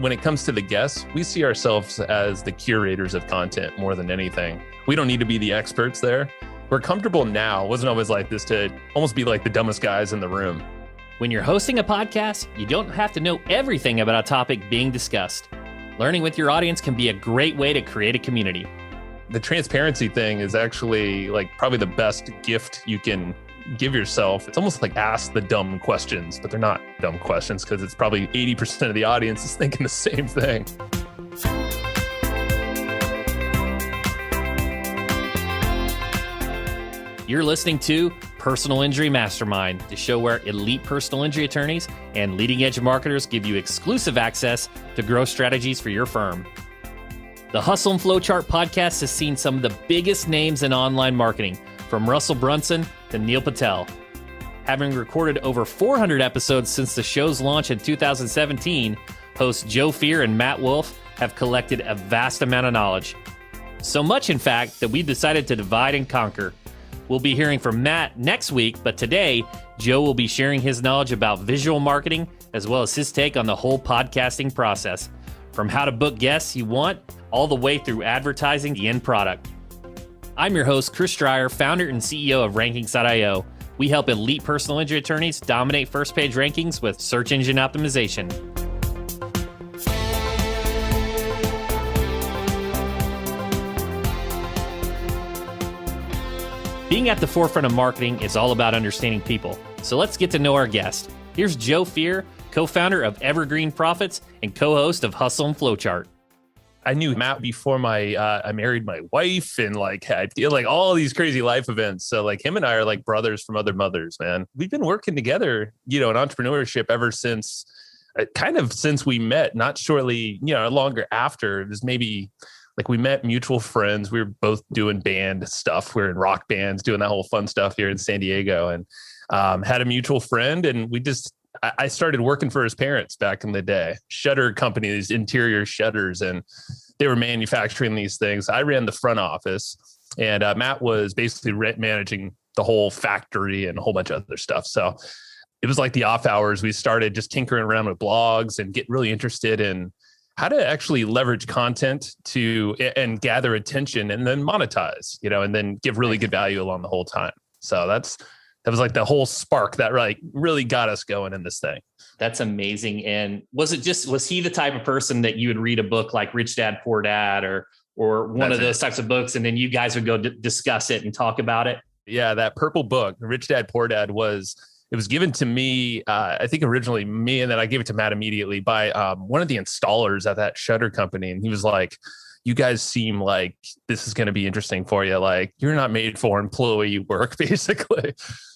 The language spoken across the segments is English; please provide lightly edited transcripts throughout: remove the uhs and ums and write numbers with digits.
when it comes to the guests, we see ourselves as the curators of content more than anything. We don't need to be the experts there. We're comfortable now. It wasn't always like this to almost be like the dumbest guys in the room. When you're hosting a podcast, you don't have to know everything about a topic being discussed. Learning with your audience can be a great way to create a community. The transparency thing is actually like probably the best gift you can give yourself. It's almost like ask the dumb questions, but they're not dumb questions because it's probably 80% of the audience is thinking the same thing. You're listening to Personal Injury Mastermind, the show where elite personal injury attorneys and leading edge marketers give you exclusive access to growth strategies for your firm. The Hustle Flowchart Podcast has seen some of the biggest names in online marketing, from Russell Brunson to Neil Patel. Having recorded over 400 episodes since the show's launch in 2017, hosts Joe Fier and Matt Wolfe have collected a vast amount of knowledge. So much, in fact, that we've decided to divide and conquer. We'll be hearing from Matt next week, but today, Joe will be sharing his knowledge about visual marketing, as well as his take on the whole podcasting process, from how to book guests you want, all the way through advertising the end product. I'm your host, Chris Dreyer, founder and CEO of Rankings.io. We help elite personal injury attorneys dominate first page rankings with search engine optimization. Being at the forefront of marketing is all about understanding people. So let's get to know our guest. Here's Joe Fier, co-founder of Evergreen Profits and co-host of Hustle and Flowchart. I knew Matt before I married my wife and had all these crazy life events. So him and I are like brothers from other mothers, man. We've been working together, in entrepreneurship ever since we met, not shortly, longer after. It was maybe we met mutual friends. We were both doing band stuff. We were in rock bands, doing that whole fun stuff here in San Diego, and had a mutual friend. And I started working for his parents back in the day, shutter company, these interior shutters, and they were manufacturing these things. I ran the front office, and Matt was basically managing the whole factory and a whole bunch of other stuff. So it was like the off hours. We started just tinkering around with blogs and get really interested in how to actually leverage content and gather attention and then monetize, and then give really good value along the whole time. So that was like the whole spark that really got us going in this thing. That's amazing. And was he the type of person that you would read a book like Rich Dad, Poor Dad or one of those types of books, and then you guys would go discuss it and talk about it? Yeah, that purple book, Rich Dad, Poor Dad, it was given to me, I think originally me, and then I gave it to Matt immediately by one of the installers at that shutter company. And he was like, you guys seem like this is going to be interesting for you. Like, you're not made for employee work, basically.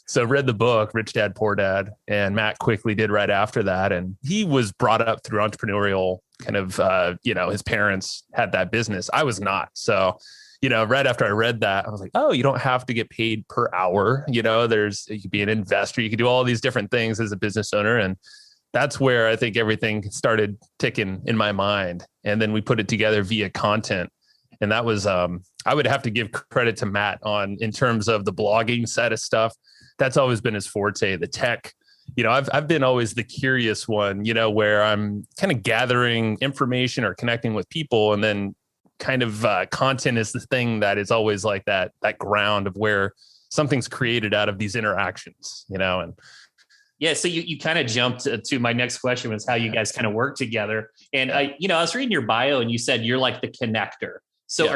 So read the book, Rich Dad, Poor Dad, and Matt quickly did right after that. And he was brought up through entrepreneurial kind of, his parents had that business. I was not. So right after I read that, I was like, oh, you don't have to get paid per hour. You could be an investor. You could do all these different things as a business owner. And that's where I think everything started ticking in my mind. And then we put it together via content. And that was, I would have to give credit to Matt in terms of the blogging side of stuff. That's always been his forte, the tech. I've been always the curious one, where I'm kind of gathering information or connecting with people, and then kind of content is the thing that is always like that ground of where something's created out of these interactions, and yeah. So you kind of jumped to my next question, was how you guys kind of work together. And I was reading your bio and you said you're like the connector. So yes.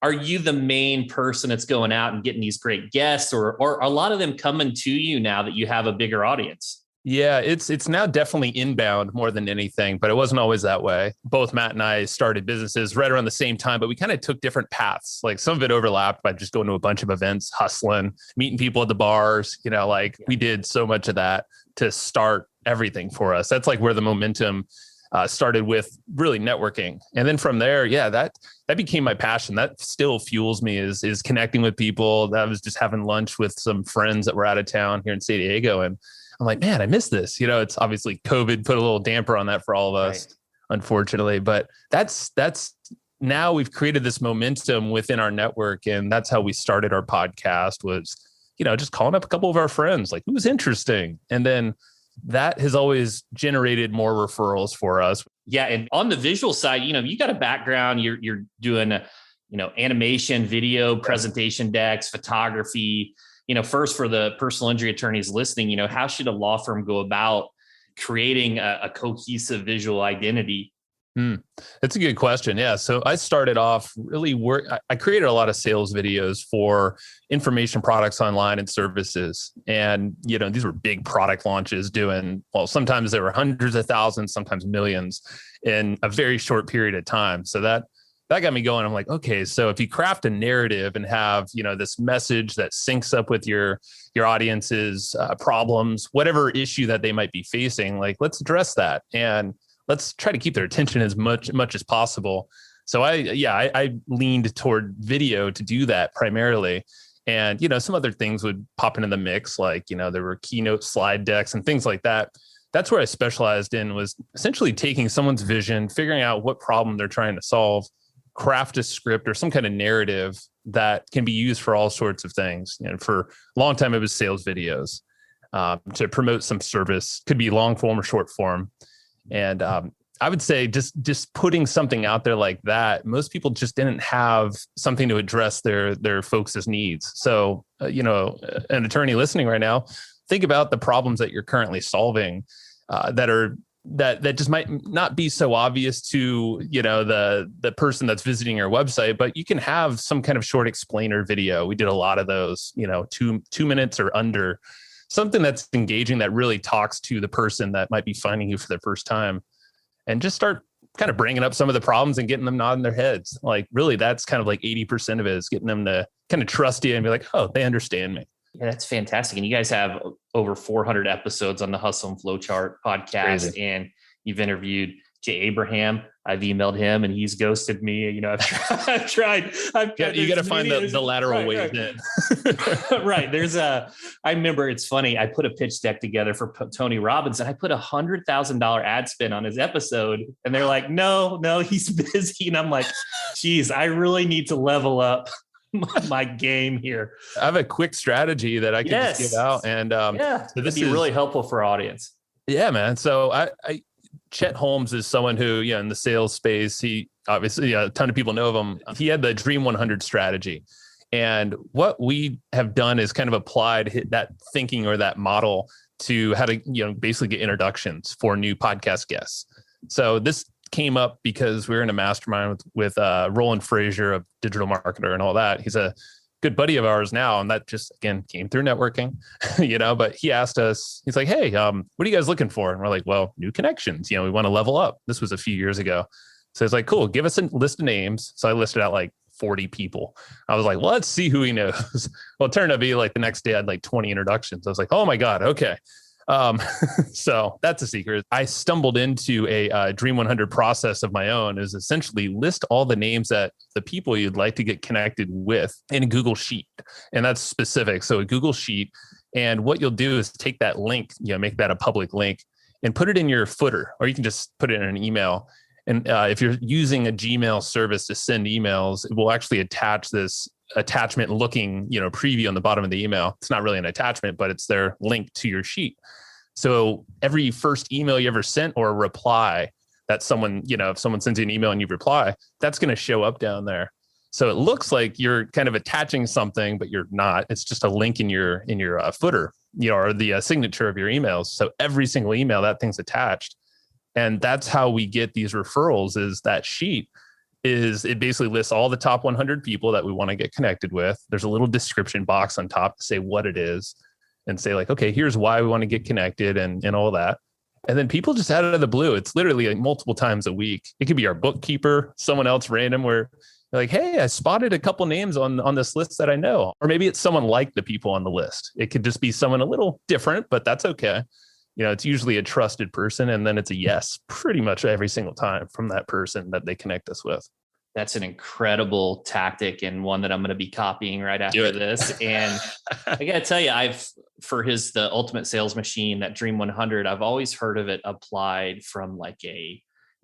Are you the main person that's going out and getting these great guests, or are a lot of them coming to you now that you have a bigger audience? Yeah, it's now definitely inbound more than anything, but it wasn't always that way. Both Matt and I started businesses right around the same time, but we kind of took different paths. Like some of it overlapped by just going to a bunch of events, hustling, meeting people at the bars, we did so much of that to start everything for us. That's like where the momentum started with really networking. And then from there, that became my passion. That still fuels me is connecting with people. I was just having lunch with some friends that were out of town here in San Diego, and I'm like, man, I miss this. It's obviously COVID put a little damper on that for all of us, unfortunately. But that's now we've created this momentum within our network. And that's how we started our podcast was, just calling up a couple of our friends, like, who's interesting? And then that has always generated more referrals for us. Yeah. And on the visual side, you got a background, you're doing, animation, video, presentation decks, photography, first for the personal injury attorneys listening, how should a law firm go about creating a cohesive visual identity? That's a good question. Yeah. So I started off really I created a lot of sales videos for information products online and services. And, these were big product launches sometimes there were hundreds of thousands, sometimes millions in a very short period of time. So that got me going. I'm like, okay, so if you craft a narrative and have, this message that syncs up with your audience's problems, whatever issue that they might be facing, like, let's address that. And let's try to keep their attention as much as possible. So I leaned toward video to do that primarily. And, some other things would pop into the mix, like, there were keynote slide decks and things like that. That's where I specialized in, was essentially taking someone's vision, figuring out what problem they're trying to solve, craft a script or some kind of narrative that can be used for all sorts of things. For a long time, it was sales videos to promote some service, could be long form or short form. And I would say just putting something out there like that, most people just didn't have something to address their folks' needs. So, an attorney listening right now, think about the problems that you're currently solving that just might not be so obvious to, the person that's visiting your website, but you can have some kind of short explainer video. We did a lot of those, 2 minutes or under. Something that's engaging, that really talks to the person that might be finding you for the first time, and just start kind of bringing up some of the problems and getting them nodding their heads. Like, really, that's kind of like 80% of it, is getting them to kind of trust you and be like, oh, they understand me. Yeah, that's fantastic. And you guys have over 400 episodes on the Hustle and Flowchart podcast, and you've interviewed Jay Abraham. I've emailed him and he's ghosted me. I've tried. You got to find the lateral ways in. Right. I remember, it's funny. I put a pitch deck together for Tony Robbins, and I put $100,000 ad spend on his episode, and they're like, no, he's busy. And I'm like, geez, I really need to level up my game here. I have a quick strategy that I can just give out. And so this is really helpful for our audience. Yeah, man. So Chet Holmes is someone who, in the sales space, he obviously, a ton of people know of him. He had the Dream 100 strategy. And what we have done is kind of applied that thinking or that model to how to, basically get introductions for new podcast guests. So this came up because we were in a mastermind with Roland Frazier, a digital marketer and all that. He's a good buddy of ours now. And that just, again, came through networking, but he asked us, he's like, hey, what are you guys looking for? And we're like, well, new connections, we want to level up. This was a few years ago. So it's like, cool, give us a list of names. So I listed out like 40 people. I was like, well, let's see who he knows. Well, it turned out to be like the next day I had like 20 introductions. I was like, oh my God. Okay. So that's a secret. I stumbled into a Dream 100 process of my own, is essentially list all the names that the people you'd like to get connected with in a Google Sheet. And that's specific. So a Google Sheet. And what you'll do is take that link, make that a public link and put it in your footer, or you can just put it in an email. And if you're using a Gmail service to send emails, it will actually attach this attachment looking, preview on the bottom of the email. It's not really an attachment, but it's their link to your sheet. So every first email you ever sent or a reply that someone, if someone sends you an email and you reply, that's going to show up down there. So it looks like you're kind of attaching something, but you're not. It's just a link in your footer, or the signature of your emails. So every single email, that thing's attached. And that's how we get these referrals, is that sheet. It basically lists all the top 100 people that we want to get connected with. There's a little description box on top to say what it is and say like, okay, here's why we want to get connected and all that. And then people just out of the blue, it's literally like multiple times a week. It could be our bookkeeper, someone else random, where they're like, hey, I spotted a couple names on this list that I know. Or maybe it's someone like the people on the list. It could just be someone a little different, but that's okay. It's usually a trusted person, and then it's a yes pretty much every single time from that person that they connect us with. That's an incredible tactic, and one that I'm going to be copying right after this. And I got to tell you, the ultimate sales machine, that Dream 100, I've always heard of it applied from like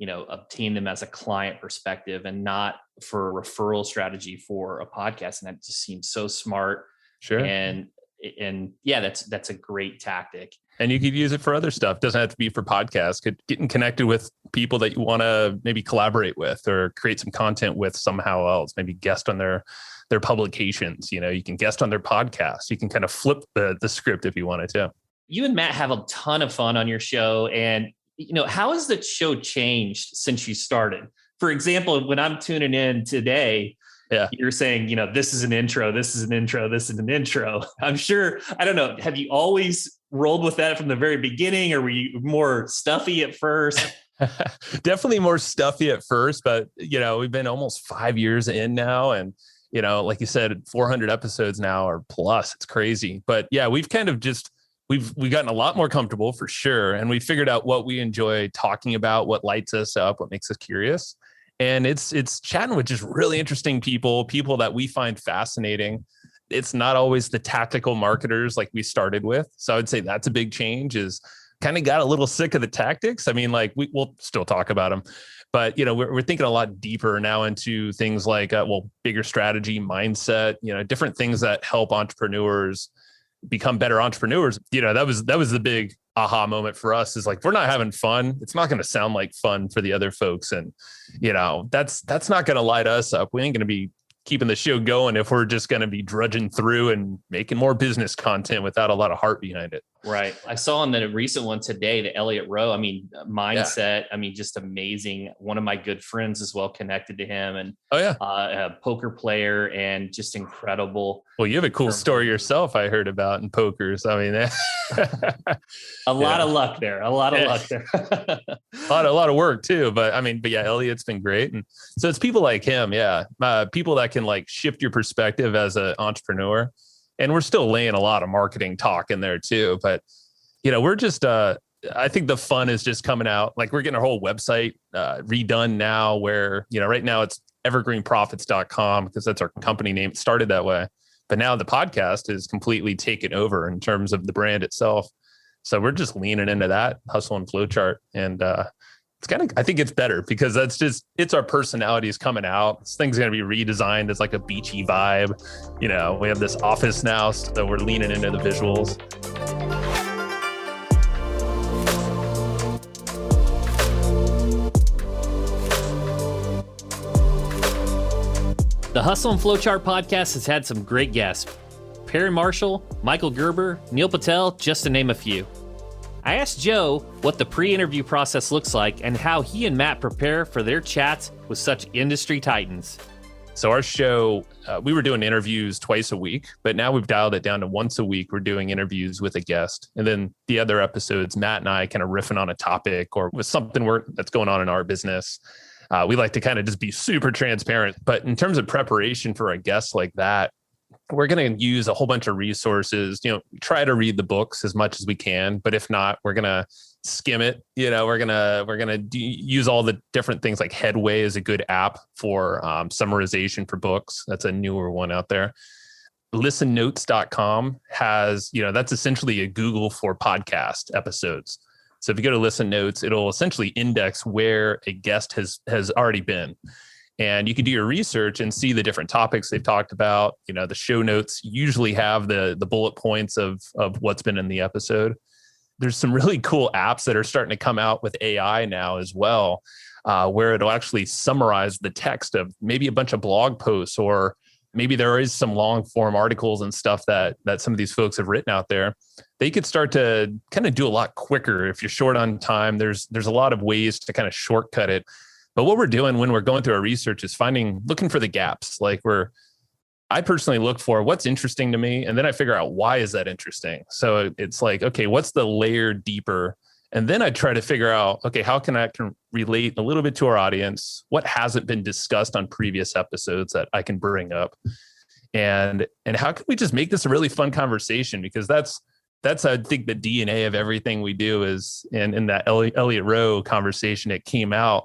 obtain them as a client perspective, and not for a referral strategy for a podcast. And that just seems so smart. Sure. And yeah, that's a great tactic. And you could use it for other stuff. Doesn't have to be for podcasts. Getting connected with people that you want to maybe collaborate with or create some content with somehow else. Maybe guest on their publications. You can guest on their podcast. You can kind of flip the script if you wanted to. You and Matt have a ton of fun on your show. And, how has the show changed since you started? For example, when I'm tuning in today, you're saying, this is an intro, this is an intro, this is an intro. I'm sure, I don't know, have you always rolled with that from the very beginning, or were you more stuffy at first? Definitely more stuffy at first, but we've been almost 5 years in now, and like you said, 400 episodes now or plus. It's crazy, but yeah, we've kind of we've gotten a lot more comfortable for sure, and we figured out what we enjoy talking about, what lights us up, what makes us curious, and it's chatting with just really interesting people that we find fascinating. It's not always the tactical marketers like we started with. So I would say that's a big change, is kind of got a little sick of the tactics. I mean, like we'll still talk about them, but we're thinking a lot deeper now into things like, bigger strategy, mindset, different things that help entrepreneurs become better entrepreneurs. That was the big aha moment for us, is like, if we're not having fun, it's not going to sound like fun for the other folks. And, that's not going to light us up. We ain't going to be keeping the show going if we're just going to be drudging through and making more business content without a lot of heart behind it. Right. I saw on the recent one today, the Elliott Rowe, mindset. Yeah. Just amazing. One of my good friends is well connected to him, and a poker player, and just incredible. Well, you have a cool story yourself, I heard about in pokers. A lot of luck there. A lot of luck there. a lot of work too. But yeah, Elliott's been great. And so it's people like him. Yeah. People that can like shift your perspective as an entrepreneur. And we're still laying a lot of marketing talk in there too. But, we're just, I think the fun is just coming out. Like, we're getting our whole website redone now, where, right now it's evergreenprofits.com, because that's our company name. It started that way. But now the podcast is completely taken over in terms of the brand itself. So we're just leaning into that, Hustle and Flowchart. And I think it's better, because it's our personalities coming out. This thing's going to be redesigned as like a beachy vibe. We have this office now, so we're leaning into the visuals. The Hustle and Flowchart Podcast has had some great guests. Perry Marshall, Michael Gerber, Neil Patel, just to name a few. I asked Joe what the pre-interview process looks like and how he and Matt prepare for their chats with such industry titans. So our show, we were doing interviews twice a week, but now we've dialed it down to once a week. We're doing interviews with a guest. And then the other episodes, Matt and I kind of riffing on a topic or with something that's going on in our business. We like to kind of just be super transparent. But in terms of preparation for a guest like that, we're going to use a whole bunch of resources, try to read the books as much as we can, but if not, we're going to skim it. We're going to use all the different things, like Headway is a good app for summarization for books. That's a newer one out there. Listennotes.com has, that's essentially a Google for podcast episodes. So if you go to Listen Notes, it'll essentially index where a guest has already been. And you can do your research and see the different topics they've talked about. The show notes usually have the bullet points of what's been in the episode. There's some really cool apps that are starting to come out with AI now as well, where it'll actually summarize the text of maybe a bunch of blog posts, or maybe there is some long form articles and stuff that some of these folks have written out there. They could start to kind of do a lot quicker. If you're short on time, there's a lot of ways to kind of shortcut it. But what we're doing when we're going through our research is looking for the gaps. Like I personally look for what's interesting to me, and then I figure out why is that interesting. So it's like, okay, what's the layer deeper? And then I try to figure out, okay, how can I relate a little bit to our audience? What hasn't been discussed on previous episodes that I can bring up? And how can we just make this a really fun conversation? Because that's I think the DNA of everything we do is in that Elliott Rowe conversation, it came out,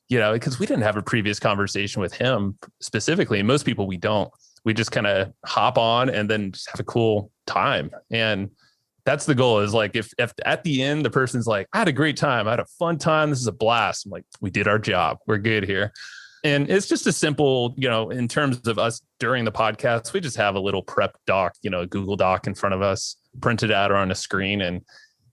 because we didn't have a previous conversation with him specifically. And most people, we don't. We just kind of hop on and then just have a cool time. And that's the goal, is like, if at the end, the person's like, I had a great time. I had a fun time. This is a blast. I'm like, we did our job. We're good here. And it's just a simple, in terms of us during the podcast, we just have a little prep doc, a Google Doc in front of us, printed out or on a screen. And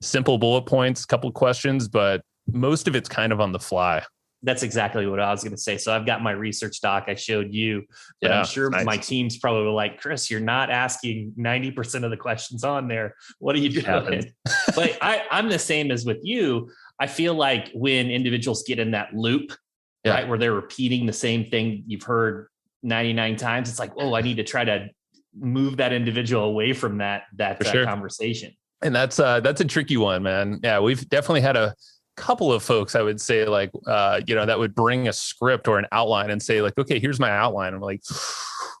simple bullet points, couple of questions, but most of it's kind of on the fly. That's exactly what I was going to say. So I've got my research doc I showed you, but I'm sure nice. My team's probably like, Chris, you're not asking 90% of the questions on there. What are you doing? But I'm the same as with you. I feel like when individuals get in that loop, right, where they're repeating the same thing you've heard 99 times, it's like, oh, I need to try to move that individual away from that conversation. And that's a tricky one, man. Yeah, we've definitely had a couple of folks, I would say, like, that would bring a script or an outline and say like, okay, here's my outline. I'm like,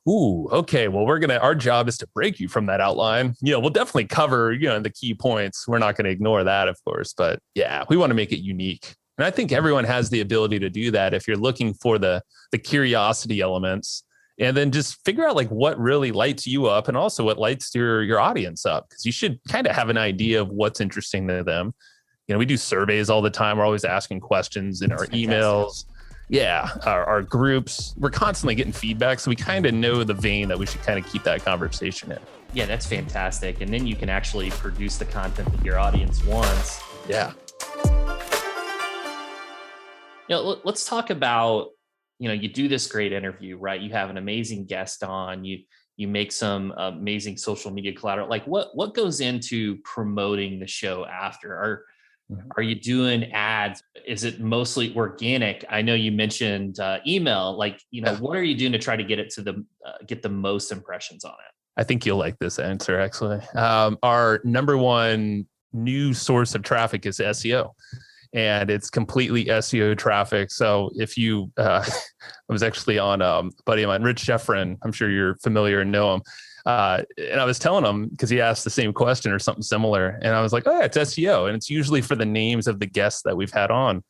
ooh, okay, well, our job is to break you from that outline. We'll definitely cover, the key points. We're not going to ignore that, of course, but yeah, we want to make it unique. And I think everyone has the ability to do that if you're looking for the curiosity elements, and then just figure out like what really lights you up and also what lights your audience up, because you should kind of have an idea of what's interesting to them. We do surveys all the time. We're always asking questions in our emails. Yeah, our groups. We're constantly getting feedback, so we kind of know the vein that we should kind of keep that conversation in. Yeah, that's fantastic. And then you can actually produce the content that your audience wants. Yeah. Let's talk about, you do this great interview, right? You have an amazing guest on. You make some amazing social media collateral. Like what goes into promoting the show after? Are you doing ads? Is it mostly organic? I know you mentioned email. Like, what are you doing to try to get it to get the most impressions on it? I think you'll like this answer, actually. Our number one new source of traffic is SEO, and it's completely SEO traffic. So if you, I was actually on a buddy of mine, Rich Sheffrin. I'm sure you're familiar and know him. And I was telling him, because he asked the same question or something similar. And I was like, oh, yeah, it's SEO. And it's usually for the names of the guests that we've had on.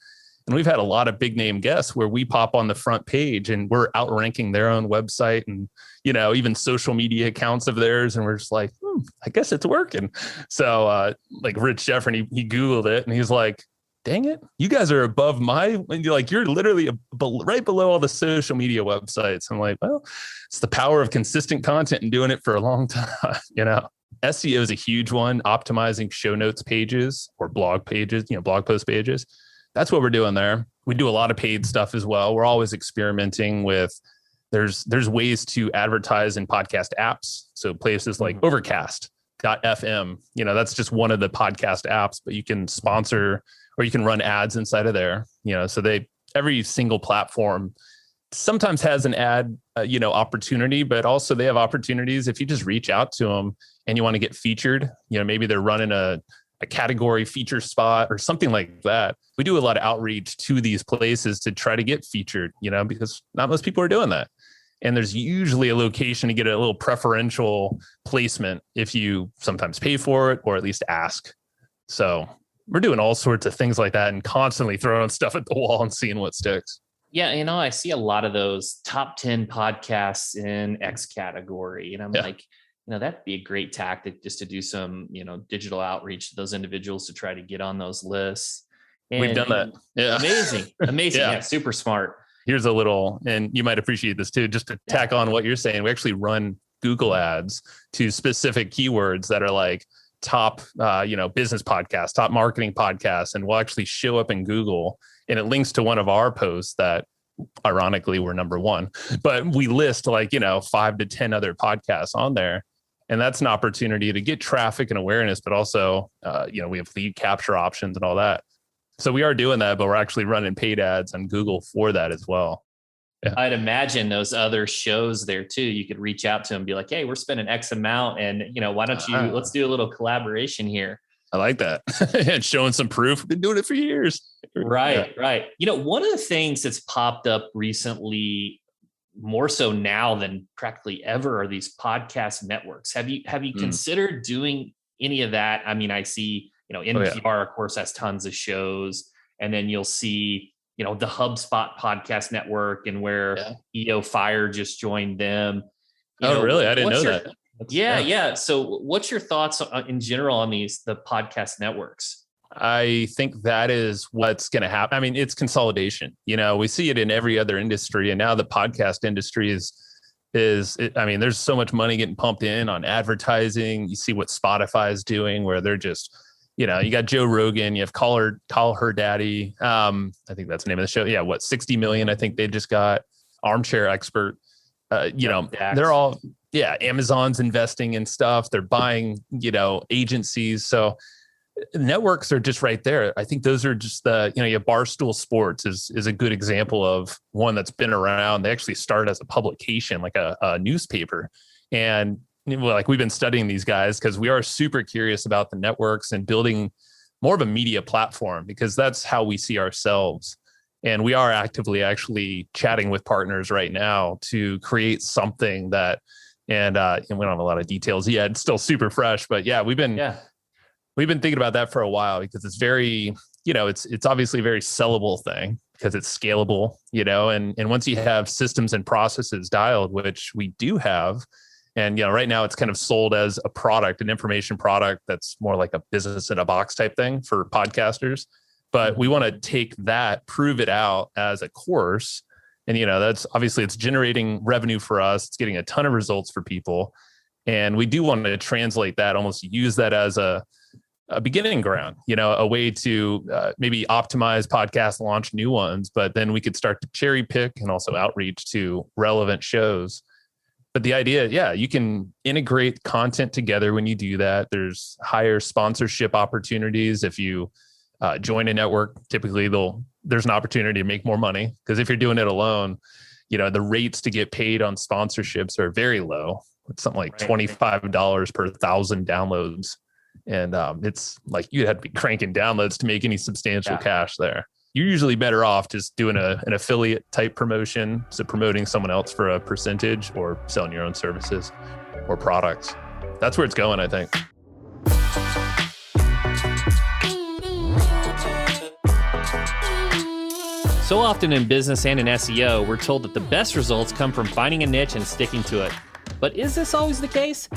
And we've had a lot of big name guests where we pop on the front page and we're outranking their own website and, even social media accounts of theirs. And we're just like, I guess it's working. So like Rich Sheffrin, he Googled it and he's like, dang it, you guys are above you're literally right below all the social media websites. I'm like, well, it's the power of consistent content and doing it for a long time. SEO is a huge one. Optimizing show notes pages or blog pages, blog post pages. That's what we're doing there. We do a lot of paid stuff as well. We're always experimenting with, there's ways to advertise in podcast apps. So places like Overcast.fm, that's just one of the podcast apps, but you can sponsor or you can run ads inside of there, so every single platform sometimes has an ad, opportunity, but also they have opportunities if you just reach out to them and you want to get featured, maybe they're running a category feature spot or something like that. We do a lot of outreach to these places to try to get featured, because not most people are doing that. And there's usually a location to get a little preferential placement if you sometimes pay for it or at least ask. So we're doing all sorts of things like that and constantly throwing stuff at the wall and seeing what sticks. Yeah. I see a lot of those top 10 podcasts in X category. And I'm like, that'd be a great tactic just to do some, digital outreach to those individuals to try to get on those lists. And we've done that. Yeah. Amazing. Yeah. Super smart. Here's a little, and you might appreciate this too, just to tack on what you're saying. We actually run Google ads to specific keywords that are like top, business podcasts, top marketing podcasts, and we'll actually show up in Google and it links to one of our posts that ironically we're number one, but we list 5 to 10 other podcasts on there. And that's an opportunity to get traffic and awareness, but also, we have lead capture options and all that. So we are doing that, but we're actually running paid ads on Google for that as well. Yeah. I'd imagine those other shows there too. You could reach out to them and be like, hey, we're spending X amount and, why don't you, let's do a little collaboration here. I like that. And showing some proof. We've been doing it for years. Right. One of the things that's popped up recently, more so now than practically ever, are these podcast networks. Have you considered doing any of that? I mean, I see, NPR, of course, has tons of shows. And then you'll see, the HubSpot podcast network and where EO Fire just joined them. Really? I didn't know that. Yeah. So what's your thoughts in general on the podcast networks? I think that is what's going to happen. I mean, it's consolidation. We see it in every other industry. And now the podcast industry there's so much money getting pumped in on advertising. You see what Spotify is doing, where they're just, You know, you got Joe Rogan, you have Call Her Daddy. I think that's the name of the show. Yeah. 60 million. I think they just got Armchair Expert. They're all, Amazon's investing in stuff. They're buying, agencies. So networks are just right there. I think those are just you have Barstool Sports is a good example of one that's been around. They actually started as a publication, like a newspaper. And like we've been studying these guys because we are super curious about the networks and building more of a media platform, because that's how we see ourselves. And we are actively actually chatting with partners right now to create something that, and we don't have a lot of details yet. It's still super fresh, but we've been thinking about that for a while, because it's very, it's obviously a very sellable thing because it's scalable, and once you have systems and processes dialed, which we do have, and, right now it's kind of sold as a product, an information product that's more like a business in a box type thing for podcasters. But we want to take that, prove it out as a course. And, that's obviously it's generating revenue for us. It's getting a ton of results for people. And we do want to translate that, almost use that as a beginning ground, a way to maybe optimize podcasts, launch new ones, but then we could start to cherry pick and also outreach to relevant shows. But the idea, you can integrate content together when you do that. There's higher sponsorship opportunities. If you join a network, typically there's an opportunity to make more money, because if you're doing it alone, the rates to get paid on sponsorships are very low. It's something like $25 per 1,000 downloads. And it's like you'd have to be cranking downloads to make any substantial cash there. You're usually better off just doing an affiliate type promotion. So promoting someone else for a percentage, or selling your own services or products. That's where it's going, I think. So often in business and in SEO, we're told that the best results come from finding a niche and sticking to it. But is this always the case?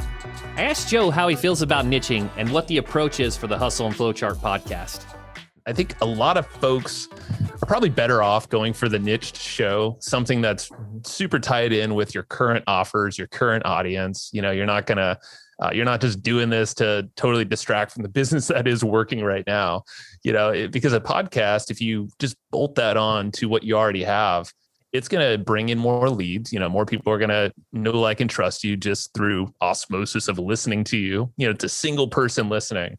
I asked Joe how he feels about niching and what the approach is for the Hustle and Flowchart podcast. I think a lot of folks are probably better off going for the niched show, something that's super tied in with your current offers, your current audience. You're not just doing this to totally distract from the business that is working right now. Because a podcast, if you just bolt that on to what you already have, it's going to bring in more leads. More people are going to know, like, and trust you just through osmosis of listening to you. It's a single person listening.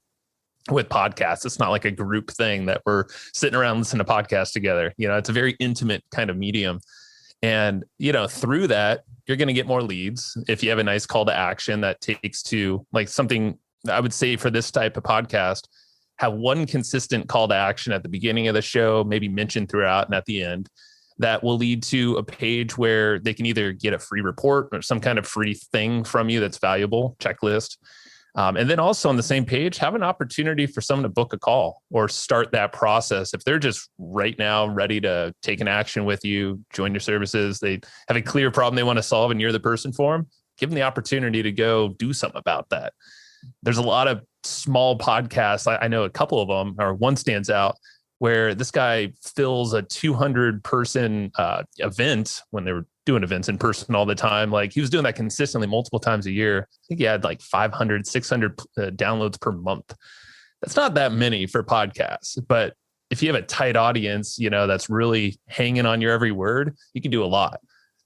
With podcasts, it's not like a group thing that we're sitting around listening to podcasts together. It's a very intimate kind of medium. And, through that, you're going to get more leads. If you have a nice call to action that takes to, like, something I would say for this type of podcast, have one consistent call to action at the beginning of the show, maybe mentioned throughout and at the end, that will lead to a page where they can either get a free report or some kind of free thing from you that's valuable, checklist. And then also on the same page, have an opportunity for someone to book a call or start that process. If they're just right now ready to take an action with you, join your services, they have a clear problem they want to solve and you're the person for them, give them the opportunity to go do something about that. There's a lot of small podcasts. I know a couple of them, or one stands out, where this guy fills a 200 person event when they were doing events in person all the time. Like, he was doing that consistently multiple times a year. I think he had like 500, 600 downloads per month. That's not that many for podcasts, but if you have a tight audience, that's really hanging on your every word, you can do a lot.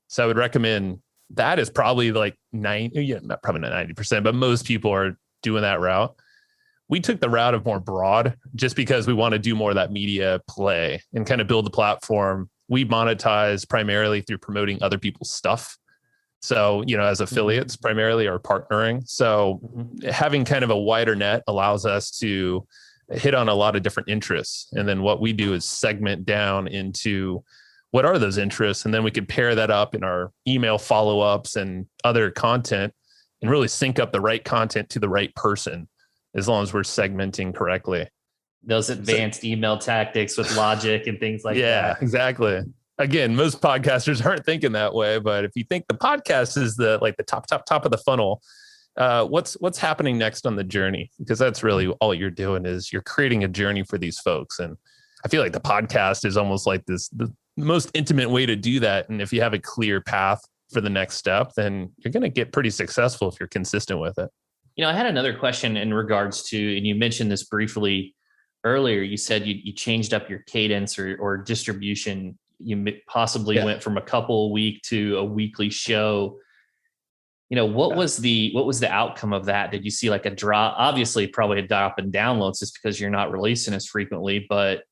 So I would recommend that is probably like probably not 90%, but most people are doing that route. We took the route of more broad just because we want to do more of that media play and kind of build the platform. We monetize primarily through promoting other people's stuff. So, as affiliates primarily, or partnering. So having kind of a wider net allows us to hit on a lot of different interests. And then what we do is segment down into what are those interests. And then we can pair that up in our email follow-ups and other content and really sync up the right content to the right person, as long as we're segmenting correctly. Those advanced email tactics with logic and things like that. Yeah, exactly. Again, most podcasters aren't thinking that way, but if you think the podcast is the top of the funnel, what's happening next on the journey? Because that's really all you're doing, is you're creating a journey for these folks. And I feel like the podcast is almost like the most intimate way to do that. And if you have a clear path for the next step, then you're going to get pretty successful if you're consistent with it. I had another question in regards to, and you mentioned this briefly earlier. You said you changed up your cadence or distribution. You possibly went from a couple a week to a weekly show. What was the outcome of that? Did you see like a drop? Obviously, probably a drop in downloads just because you're not releasing as frequently. But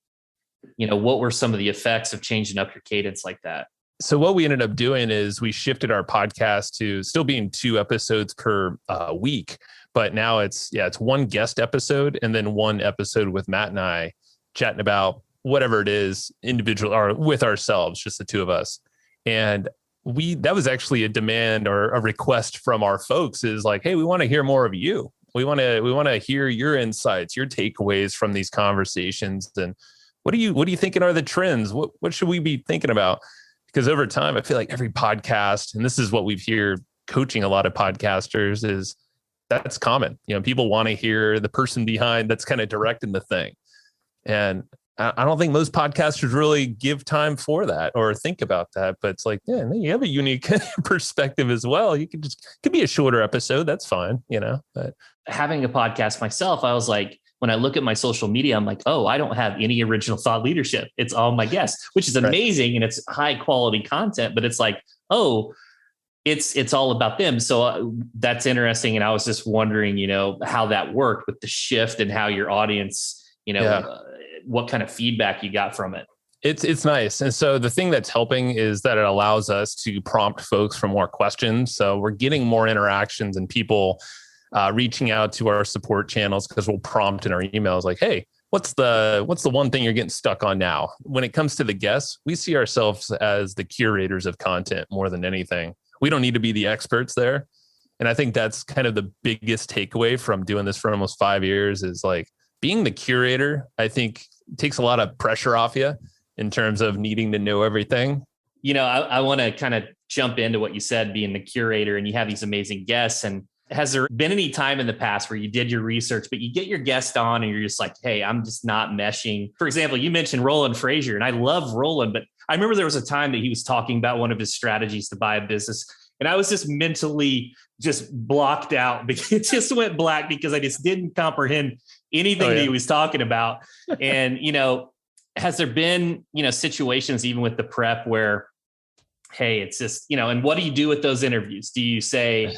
what were some of the effects of changing up your cadence like that? So what we ended up doing is we shifted our podcast to still being 2 episodes per week, but now it's one guest episode and then 1 episode with Matt and I chatting about whatever it is, individual or with ourselves, just the 2 of us. And that was actually a demand or a request from our folks is like, hey, we want to hear more of you. We want to hear your insights, your takeaways from these conversations. And what are you thinking are the trends? What should we be thinking about? Because over time, I feel like every podcast, and this is what we've heard coaching a lot of podcasters, is that's common. People want to hear the person behind that's kind of directing the thing. And I don't think most podcasters really give time for that or think about that. But it's like, yeah, you have a unique perspective as well. You could be a shorter episode. That's fine, But having a podcast myself, I was like, when I look at my social media, I'm like, oh, I don't have any original thought leadership. It's all my guests, which is amazing. Right. And it's high quality content, but it's like, oh, it's all about them. So that's interesting. And I was just wondering, how that worked with the shift and how your audience, what kind of feedback you got from it. It's nice. And so the thing that's helping is that it allows us to prompt folks for more questions. So we're getting more interactions and people reaching out to our support channels because we'll prompt in our emails like, hey, what's the one thing you're getting stuck on now? When it comes to the guests, we see ourselves as the curators of content more than anything. We don't need to be the experts there. And I think that's kind of the biggest takeaway from doing this for almost 5 years is like being the curator, I think takes a lot of pressure off you in terms of needing to know everything. I want to kind of jump into what you said, being the curator, and you have these amazing guests. And has there been any time in the past where you did your research, but you get your guest on and you're just like, hey, I'm just not meshing? For example, you mentioned Roland Frazier, and I love Roland, but I remember there was a time that he was talking about one of his strategies to buy a business. And I was just mentally just blocked out because it just went black because I just didn't comprehend anything that he was talking about. And, has there been, situations even with the prep where, hey, it's just, and what do you do with those interviews? Do you say,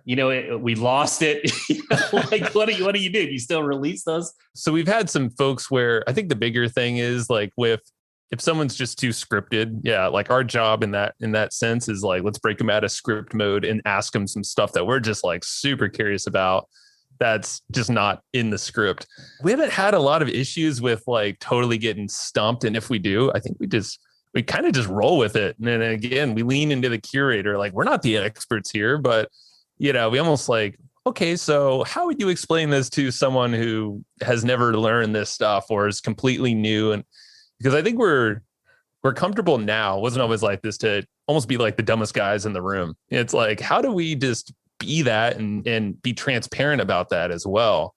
we lost it? Like, what do you do? Do you still release those? So we've had some folks where I think the bigger thing is like if someone's just too scripted, like our job in that sense is like, let's break them out of script mode and ask them some stuff that we're just like super curious about. That's just not in the script. We haven't had a lot of issues with like totally getting stumped. And if we do, I think we kind of just roll with it. And then again, we lean into the curator. Like we're not the experts here, but we almost like, okay, so how would you explain this to someone who has never learned this stuff or is completely new? And because I think we're comfortable now. It wasn't always like this to almost be like the dumbest guys in the room. It's like, how do we just be that and be transparent about that as well?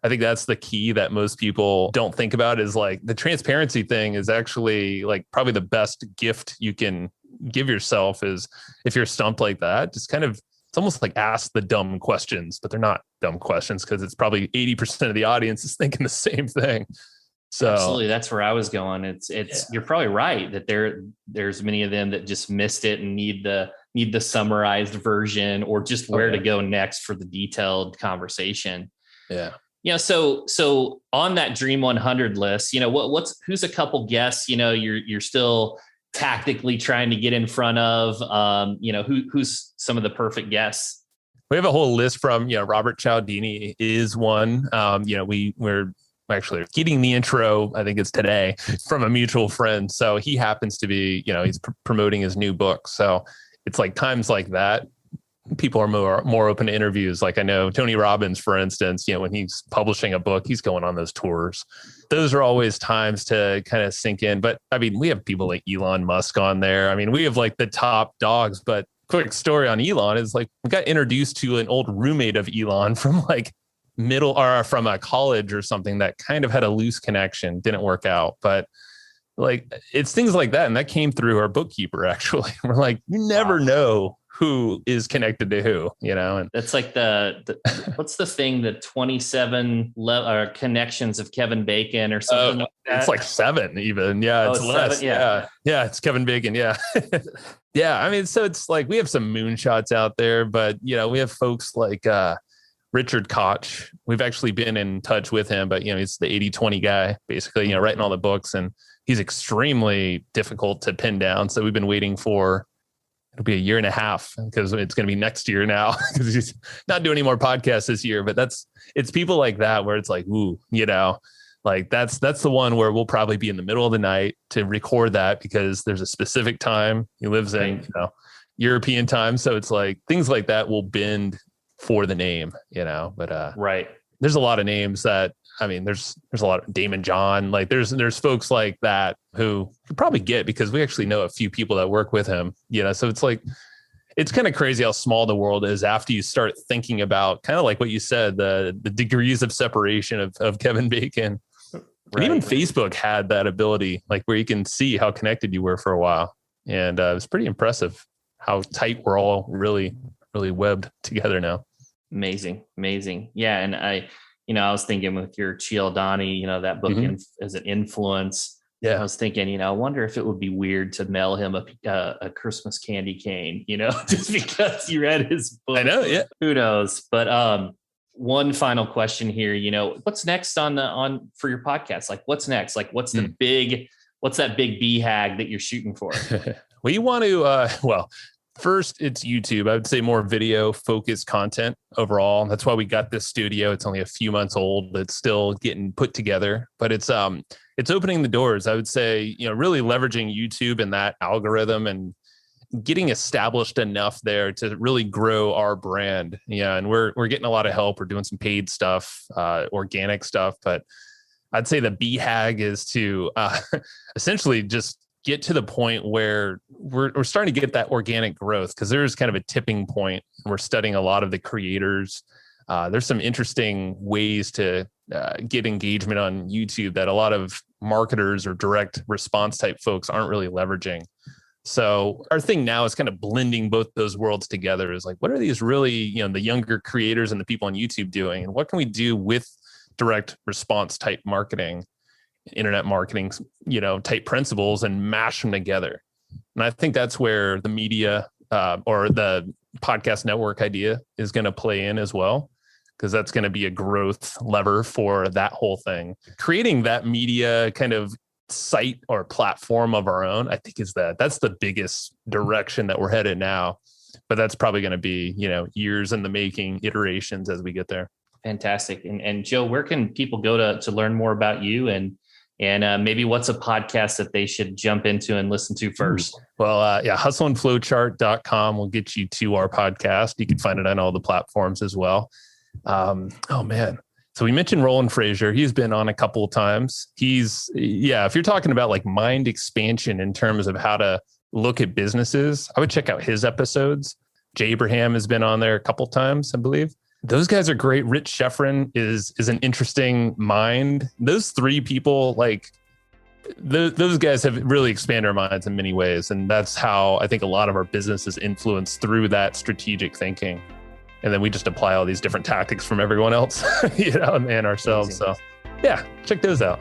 I think that's the key that most people don't think about is like the transparency thing is actually like probably the best gift you can give yourself is if you're stumped like that, just kind of, it's almost like ask the dumb questions, but they're not dumb questions because it's probably 80% of the audience is thinking the same thing. So absolutely. That's where I was going. You're probably right that there's many of them that just missed it and need the summarized version or just where to go next for the detailed conversation. Yeah. So on that Dream 100 list, who's a couple guests, you're still tactically trying to get in front of, who's some of the perfect guests? We have a whole list from, Robert Cialdini is one. We're actually getting the intro, I think it's today, from a mutual friend. So he happens to be, he's promoting his new book. So it's like times like that, people are more open to interviews. Like I know Tony Robbins, for instance, when he's publishing a book, he's going on those tours. Those are always times to kind of sink in. But I mean, we have people like Elon Musk on there. I mean, we have like the top dogs, but quick story on Elon is like, we got introduced to an old roommate of Elon from like middle or from a college or something that kind of had a loose connection, didn't work out. But like, it's things like that. And that came through our bookkeeper, actually. We're like, you never know who is connected to who, and that's like the what's the thing, the 27 connections of Kevin Bacon or something like that? It's like 7 even. Yeah. It's less. 7, yeah. Yeah. It's Kevin Bacon. Yeah. Yeah. I mean, so it's like, we have some moonshots out there, but we have folks like, Richard Koch. We've actually been in touch with him, but he's the 80-20 guy, basically, writing all the books, and he's extremely difficult to pin down. So we've been waiting for, it'll be a year and a half, because it's going to be next year now, because he's not doing any more podcasts this year. But it's people like that where it's like, ooh, like that's the one where we'll probably be in the middle of the night to record that, because there's a specific time. He lives in European time, so it's like things like that will bend for the name, but right. There's a lot of names that, I mean, there's a lot of Damon John, like there's folks like that who you probably get, because we actually know a few people that work with him, so it's like, it's kind of crazy how small the world is after you start thinking about, kind of like what you said, the degrees of separation of Kevin Bacon. Right. And even Facebook had that ability, like where you can see how connected you were for a while. And it was pretty impressive how tight we're all really webbed together now. Amazing. Yeah. And I was thinking with your Cialdini, that book as an influence. Yeah. I was thinking, I wonder if it would be weird to mail him a Christmas candy cane, just because you read his book. I know. Yeah. Who knows? But one final question here, what's next for your podcast? Like, what's next? Like, what's that big BHAG that you're shooting for? Well, you want to, first, it's YouTube. I would say more video focused content overall. That's why we got this studio. It's only a few months old. It's still getting put together, but it's opening the doors. I would say, really leveraging YouTube and that algorithm and getting established enough there to really grow our brand. Yeah. And we're getting a lot of help. We're doing some paid stuff, organic stuff, but I'd say the BHAG is to essentially just get to the point where we're starting to get that organic growth, because there's kind of a tipping point. We're studying a lot of the creators. There's some interesting ways to get engagement on YouTube that a lot of marketers or direct response type folks aren't really leveraging. So our thing now is kind of blending both those worlds together. Is like, what are these really, the younger creators and the people on YouTube doing, and what can we do with direct response type marketing, internet marketing, type principles, and mash them together. And I think that's where the media or the podcast network idea is going to play in as well, because that's going to be a growth lever for that whole thing. Creating that media kind of site or platform of our own, I think that's the biggest direction that we're headed now. But that's probably going to be, years in the making, iterations as we get there. Fantastic. And Joe, where can people go to learn more about you, and maybe what's a podcast that they should jump into and listen to first? Well, hustleandflowchart.com will get you to our podcast. You can find it on all the platforms as well. So we mentioned Roland Frazier. He's been on a couple of times. If you're talking about like mind expansion in terms of how to look at businesses, I would check out his episodes. Jay Abraham has been on there a couple of times, I believe. Those guys are great. Rich Sheffrin is an interesting mind. Those three people, those guys have really expanded our minds in many ways. And that's how I think a lot of our business is influenced, through that strategic thinking. And then we just apply all these different tactics from everyone else, and ourselves. Amazing. So check those out.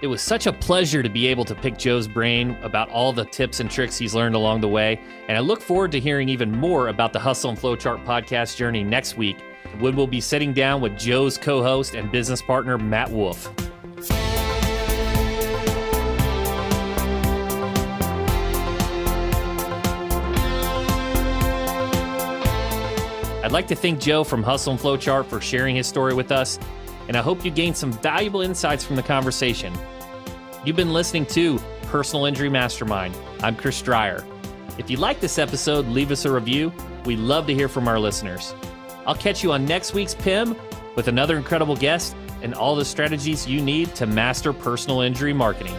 It was such a pleasure to be able to pick Joe's brain about all the tips and tricks he's learned along the way. And I look forward to hearing even more about the Hustle and Flowchart podcast journey next week, when we'll be sitting down with Joe's co-host and business partner, Matt Wolfe. I'd like to thank Joe from Hustle and Flowchart for sharing his story with us, and I hope you gained some valuable insights from the conversation. You've been listening to Personal Injury Mastermind. I'm Chris Dreyer. If you like this episode, leave us a review. We love to hear from our listeners. I'll catch you on next week's PIM with another incredible guest and all the strategies you need to master personal injury marketing.